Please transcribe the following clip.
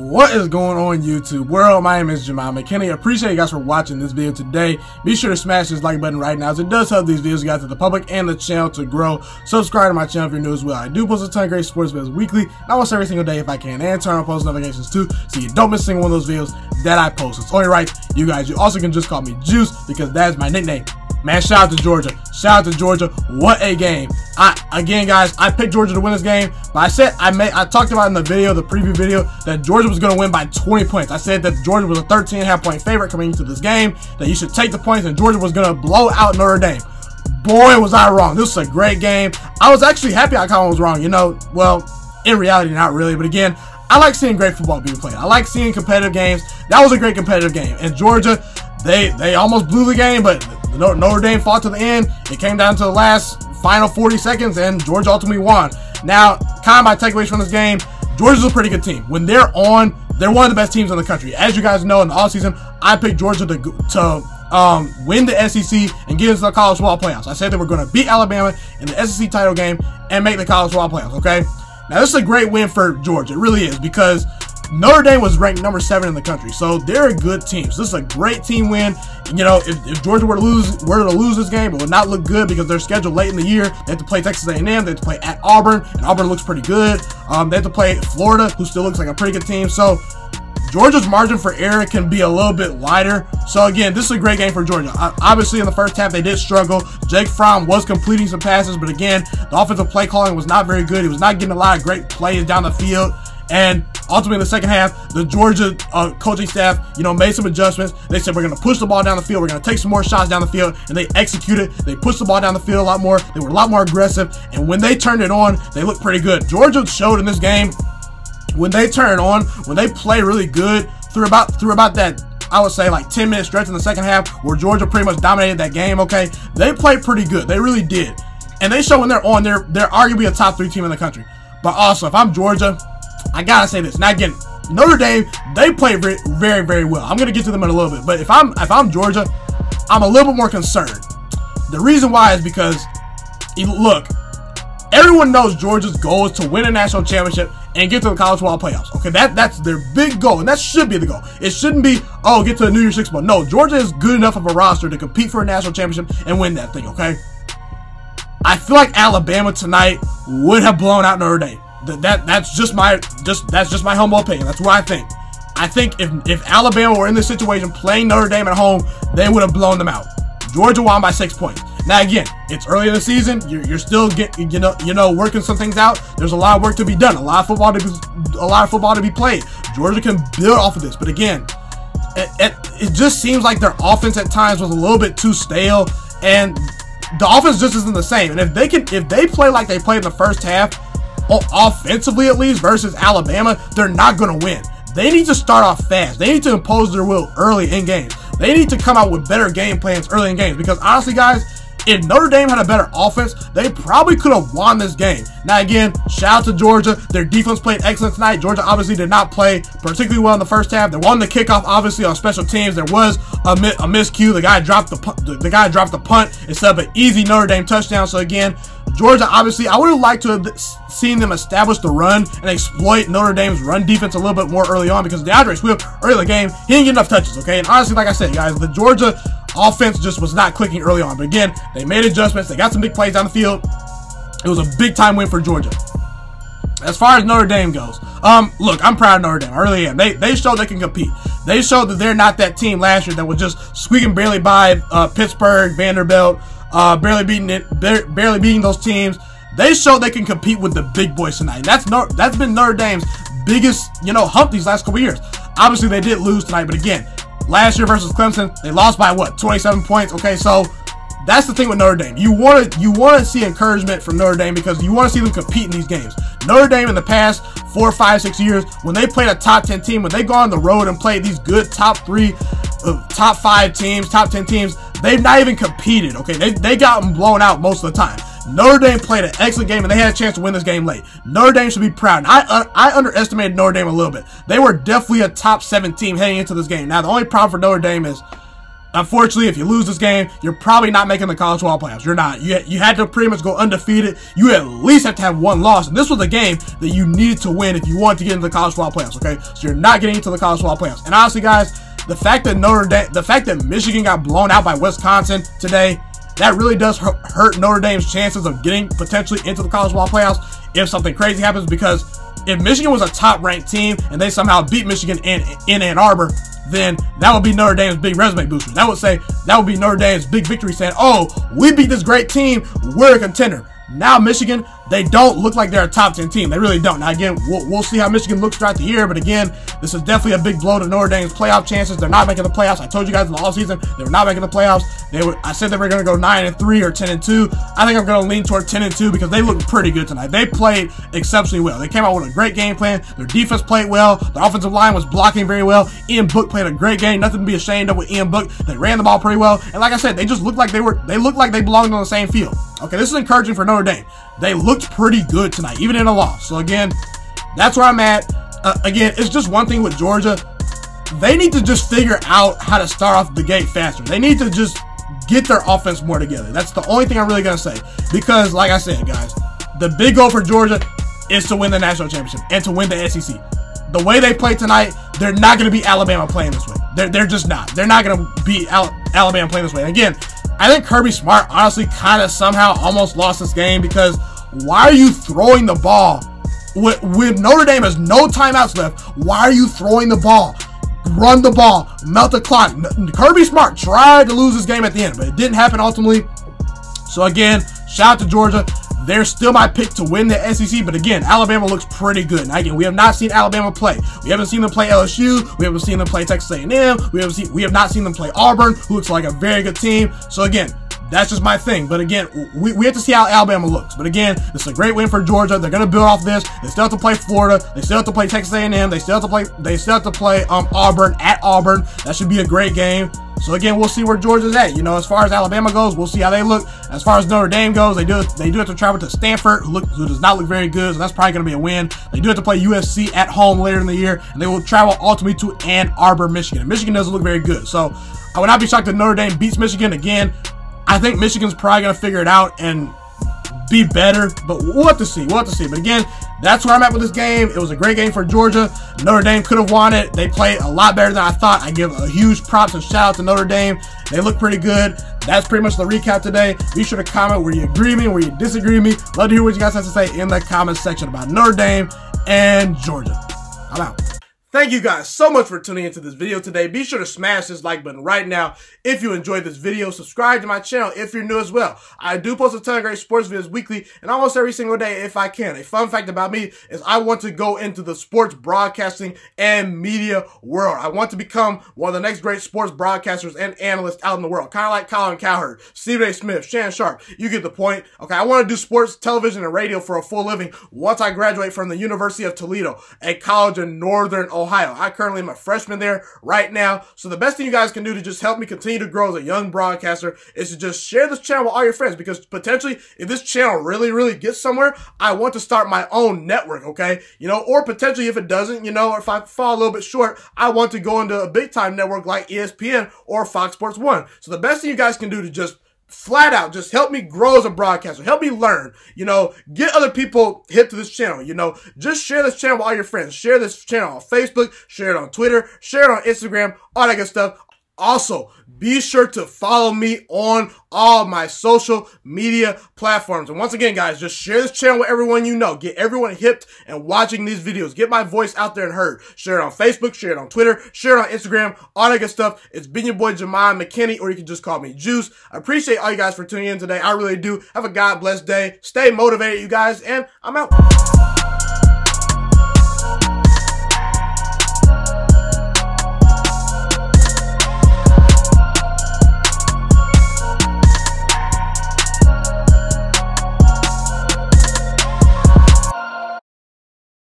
What is going on YouTube world? My name is Ghiman Mckinney. I appreciate you guys for watching this video today. Be sure to smash this like button right now, as it does help these videos get out to the public and the channel to grow. Subscribe to my channel if you're new as well. I do post a ton of great sports videos weekly, and I post every single day if I can, and turn on post notifications too, so you don't miss a single one of those videos that I post. It's only right, you guys. You also can just call me Juice, because that is my nickname. Man, shout out to Georgia. Shout out to Georgia. What a game. Again, guys, I picked Georgia to win this game, but I said I talked about in the video, the preview video, that Georgia was going to win by 20 points. I said that Georgia was a 13.5 point favorite coming into this game, that you should take the points, and Georgia was going to blow out Notre Dame. Boy, was I wrong. This was a great game. I was actually happy I kind of was wrong, you know. Well, in reality, not really, but again, I like seeing great football being played. I like seeing competitive games. That was a great competitive game, and Georgia, they almost blew the game, but Notre Dame fought to the end. It came down to the last final 40 seconds, and Georgia ultimately won. Now, kind of my takeaways from this game: Georgia's a pretty good team. When they're on, they're one of the best teams in the country. As you guys know, in the offseason, I picked Georgia to win the SEC and get into the college football playoffs. I said they were going to beat Alabama in the SEC title game and make the college football playoffs, okay? Now, this is a great win for Georgia. It really is, because Notre Dame was ranked number 7 in the country, so they're a good team. So this is a great team win. You know, if Georgia were to lose this game, it would not look good, because they're scheduled late in the year. They have to play Texas A&M. They have to play at Auburn, and Auburn looks pretty good. They have to play Florida, who still looks like a pretty good team. So Georgia's margin for error can be a little bit wider. So again, this is a great game for Georgia. Obviously, in the first half, they did struggle. Jake Fromm was completing some passes, but again, the offensive play calling was not very good. He was not getting a lot of great plays down the field. And ultimately, in the second half, the Georgia coaching staff, you know, made some adjustments. They said, we're going to push the ball down the field. We're going to take some more shots down the field. And they executed. They pushed the ball down the field a lot more. They were a lot more aggressive. And when they turned it on, they looked pretty good. Georgia showed in this game, when they turn on, when they play really good, through about that, I would say, like 10-minute stretch in the second half where Georgia pretty much dominated that game, okay? They played pretty good. They really did. And they show when they're on, they're arguably a top 3 team in the country. But also, if I'm Georgia, I gotta say this. Now again, Notre Dame, they play very, very, very well. I'm gonna get to them in a little bit, but if I'm Georgia, I'm a little bit more concerned. The reason why is because, look, everyone knows Georgia's goal is to win a national championship and get to the college football playoffs. Okay, that's their big goal, and that should be the goal. It shouldn't be, oh, get to the New Year's Six Bowl. No, Georgia is good enough of a roster to compete for a national championship and win that thing. Okay, I feel like Alabama tonight would have blown out Notre Dame. That's just my humble opinion. That's what I think. I think if Alabama were in this situation playing Notre Dame at home, they would have blown them out. Georgia won by 6 points. Now again, it's early in the season. You're still getting, you know, working some things out. There's a lot of work to be done. A lot of football to be played. Georgia can build off of this, but again, it just seems like their offense at times was a little bit too stale, and the offense just isn't the same. And if they play like they played in the first half, offensively at least, versus Alabama, they're not going to win. They need to start off fast. They need to impose their will early in games. They need to come out with better game plans early in games, because honestly, guys, if Notre Dame had a better offense, they probably could have won this game. Now again, shout out to Georgia. Their defense played excellent tonight. Georgia obviously did not play particularly well in the first half. They won the kickoff, obviously, on special teams. There was a miscue. The guy dropped the punt instead of an easy Notre Dame touchdown. So again, Georgia, obviously, I would have liked to have seen them establish the run and exploit Notre Dame's run defense a little bit more early on, because DeAndre Swift, early in the game, he didn't get enough touches, okay? And honestly, like I said, guys, the Georgia offense just was not clicking early on. But again, they made adjustments. They got some big plays down the field. It was a big-time win for Georgia. As far as Notre Dame goes, look, I'm proud of Notre Dame. I really am. They showed they can compete. They showed that they're not that team last year that was just squeaking barely by Pittsburgh, Vanderbilt, barely beating those teams. They showed they can compete with the big boys tonight. And that's been Notre Dame's biggest, you know, hump these last couple years. Obviously, they did lose tonight, but again, last year versus Clemson, they lost by what, 27 points? Okay, so that's the thing with Notre Dame. You want to see encouragement from Notre Dame, because you want to see them compete in these games. Notre Dame in the past 4, 5, 6 years, when they played a top 10 team, when they go on the road and play these good top 3, top 5 teams, top 10 teams, they've not even competed. Okay, they got them blown out most of the time. Notre Dame played an excellent game, and they had a chance to win this game late. Notre Dame should be proud. And I underestimated Notre Dame a little bit. They were definitely a top 7 team heading into this game. Now, the only problem for Notre Dame is Unfortunately, if you lose this game, you're probably not making the college football playoffs. You're not. You had to pretty much go undefeated. You at least have to have one loss. And this was a game that you needed to win if you wanted to get into the college football playoffs, okay? So you're not getting into the college football playoffs. And honestly, guys, the fact that Michigan got blown out by Wisconsin today, that really does hurt Notre Dame's chances of getting potentially into the college football playoffs if something crazy happens. Because if Michigan was a top-ranked team and they somehow beat Michigan in Ann Arbor, then that would be Notre Dame's big resume booster. That would be Notre Dame's big victory, saying, oh, we beat this great team, we're a contender. Now Michigan, they don't look like they're a top 10 team. They really don't. Now again, we'll see how Michigan looks throughout the year, but again, this is definitely a big blow to Notre Dame's playoff chances. They're not making the playoffs. I told you guys in the offseason they were not making the playoffs. I said they were going to go 9-3 or 10-2. I think I'm going to lean toward 10-2 because they looked pretty good tonight. They played exceptionally well. They came out with a great game plan. Their defense played well. Their offensive line was blocking very well. Ian Book played a great game. Nothing to be ashamed of with Ian Book. They ran the ball pretty well. And like I said, they just looked like they belonged on the same field. Okay, this is encouraging for Notre Dame. They looked pretty good tonight, even in a loss. So again, that's where I'm at. Again, it's just one thing with Georgia. They need to just figure out how to start off the gate faster. They need to just get their offense more together. That's the only thing I'm really going to say. Because, like I said, guys, the big goal for Georgia is to win the national championship and to win the SEC. The way they play tonight, they're not going to beat Alabama playing this way. They're just not. They're not going to beat Alabama playing this way. And again, I think Kirby Smart honestly kind of somehow almost lost this game because why are you throwing the ball? With Notre Dame has no timeouts left, why are you throwing the ball? Run the ball, melt the clock. Kirby Smart tried to lose this game at the end, but it didn't happen ultimately. So again, shout out to Georgia. They're still my pick to win the SEC, but again, Alabama looks pretty good. Now again, we have not seen Alabama play. We haven't seen them play LSU. We haven't seen them play Texas A&M. We have not seen them play Auburn, who looks like a very good team. So again, that's just my thing. But again, we have to see how Alabama looks. But again, this is a great win for Georgia. They're going to build off this. They still have to play Florida. They still have to play Texas A&M. They still have to play Auburn at Auburn. That should be a great game. So again, we'll see where Georgia's at. You know, as far as Alabama goes, we'll see how they look. As far as Notre Dame goes, they do have to travel to Stanford, who does not look very good. So that's probably going to be a win. They do have to play USC at home later in the year, and they will travel ultimately to Ann Arbor, Michigan. And Michigan doesn't look very good. So I would not be shocked if Notre Dame beats Michigan again. I think Michigan's probably going to figure it out and be better, but we'll have to see. But again, that's where I'm at with this game. It was a great game for Georgia. Notre Dame could have won it. They played a lot better than I thought. I give a huge props and shout out to Notre Dame. They look pretty good. That's pretty much the recap today. Be sure to comment where you agree with me, where you disagree with me. Love to hear what you guys have to say in the comment section about Notre Dame and Georgia. I'm out. Thank you guys so much for tuning into this video today. Be sure to smash this like button right now if you enjoyed this video. Subscribe to my channel if you're new as well. I do post a ton of great sports videos weekly and almost every single day if I can. A fun fact about me is I want to go into the sports broadcasting and media world. I want to become one of the next great sports broadcasters and analysts out in the world. Kind of like Colin Cowherd, Stephen A. Smith, Shannon Sharp. You get the point. Okay, I want to do sports, television, and radio for a full living once I graduate from the University of Toledo, a college in Northern Ohio. I currently am a freshman there right now. So the best thing you guys can do to just help me continue to grow as a young broadcaster is to just share this channel with all your friends, because potentially if this channel really gets somewhere, I want to start my own network, okay? You know, or potentially if it doesn't, you know, or if I fall a little bit short, I want to go into a big time network like ESPN or Fox Sports 1. So the best thing you guys can do to just flat out just help me grow as a broadcaster, help me learn, you know, get other people hip to this channel, you know, just share this channel with all your friends, share this channel on Facebook, share it on Twitter, share it on Instagram, all that good stuff. Also, be sure to follow me on all my social media platforms. And once again, guys, just share this channel with everyone you know. Get everyone hipped and watching these videos. Get my voice out there and heard. Share it on Facebook, share it on Twitter, share it on Instagram, all that good stuff. It's been your boy, Ghiman Mckinney, or you can just call me Juice. I appreciate all you guys for tuning in today. I really do. Have a God blessed day. Stay motivated, you guys, and I'm out.